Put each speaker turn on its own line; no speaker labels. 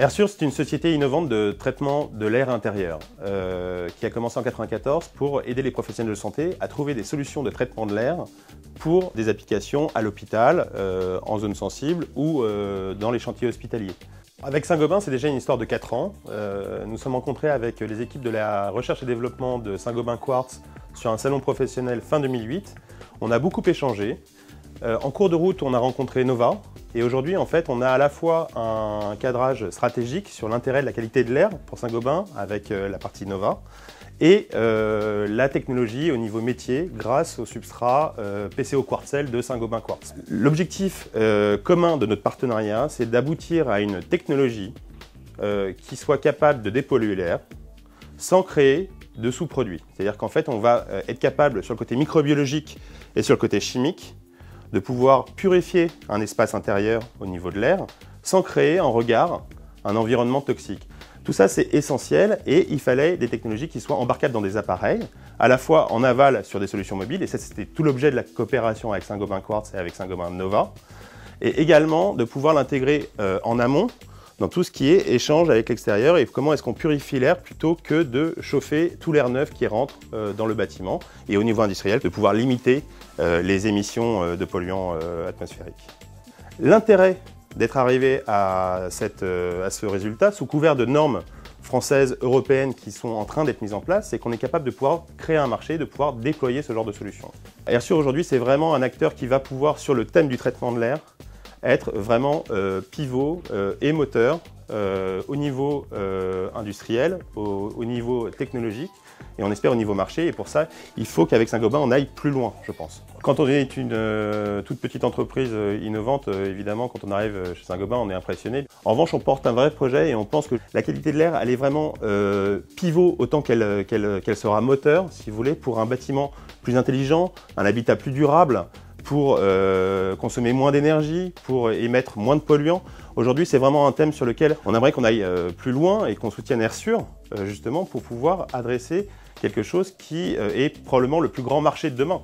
Airsure, c'est une société innovante de traitement de l'air intérieur qui a commencé en 1994 pour aider les professionnels de santé à trouver des solutions de traitement de l'air pour des applications à l'hôpital, en zone sensible ou dans les chantiers hospitaliers. Avec Saint-Gobain, c'est déjà une histoire de 4 ans. Nous sommes rencontrés avec les équipes de la recherche et développement de Saint-Gobain Quartz sur un salon professionnel fin 2008. On a beaucoup échangé. En cours de route, on a rencontré Nova. Et aujourd'hui, en fait, on a à la fois un cadrage stratégique sur l'intérêt de la qualité de l'air pour Saint-Gobain avec la partie Nova et la technologie au niveau métier grâce au substrat PCO Quartzel de Saint-Gobain Quartz. L'objectif commun de notre partenariat, c'est d'aboutir à une technologie qui soit capable de dépolluer l'air sans créer de sous-produits. C'est-à-dire qu'en fait, on va être capable sur le côté microbiologique et sur le côté chimique de pouvoir purifier un espace intérieur au niveau de l'air sans créer en regard un environnement toxique. Tout ça, c'est essentiel et il fallait des technologies qui soient embarquables dans des appareils, à la fois en aval sur des solutions mobiles, et ça, c'était tout l'objet de la coopération avec Saint-Gobain Quartz et avec Saint-Gobain Nova, et également de pouvoir l'intégrer en amont dans tout ce qui est échange avec l'extérieur et comment est-ce qu'on purifie l'air plutôt que de chauffer tout l'air neuf qui rentre dans le bâtiment, et au niveau industriel, de pouvoir limiter les émissions de polluants atmosphériques. L'intérêt d'être arrivé à ce résultat, sous couvert de normes françaises, européennes qui sont en train d'être mises en place, c'est qu'on est capable de pouvoir créer un marché, de pouvoir déployer ce genre de solutions. Airsure aujourd'hui, c'est vraiment un acteur qui va pouvoir, sur le thème du traitement de l'air, être vraiment pivot et moteur au niveau industriel, au niveau technologique et on espère au niveau marché. Et pour ça, il faut qu'avec Saint-Gobain, on aille plus loin, je pense. Quand on est une toute petite entreprise innovante, évidemment, quand on arrive chez Saint-Gobain, on est impressionné. En revanche, on porte un vrai projet et on pense que la qualité de l'air, elle est vraiment pivot autant qu'elle sera moteur, si vous voulez, pour un bâtiment plus intelligent, un habitat plus durable, pour consommer moins d'énergie, pour émettre moins de polluants. Aujourd'hui, c'est vraiment un thème sur lequel on aimerait qu'on aille plus loin et qu'on soutienne Airsure, justement, pour pouvoir adresser quelque chose qui est probablement le plus grand marché de demain.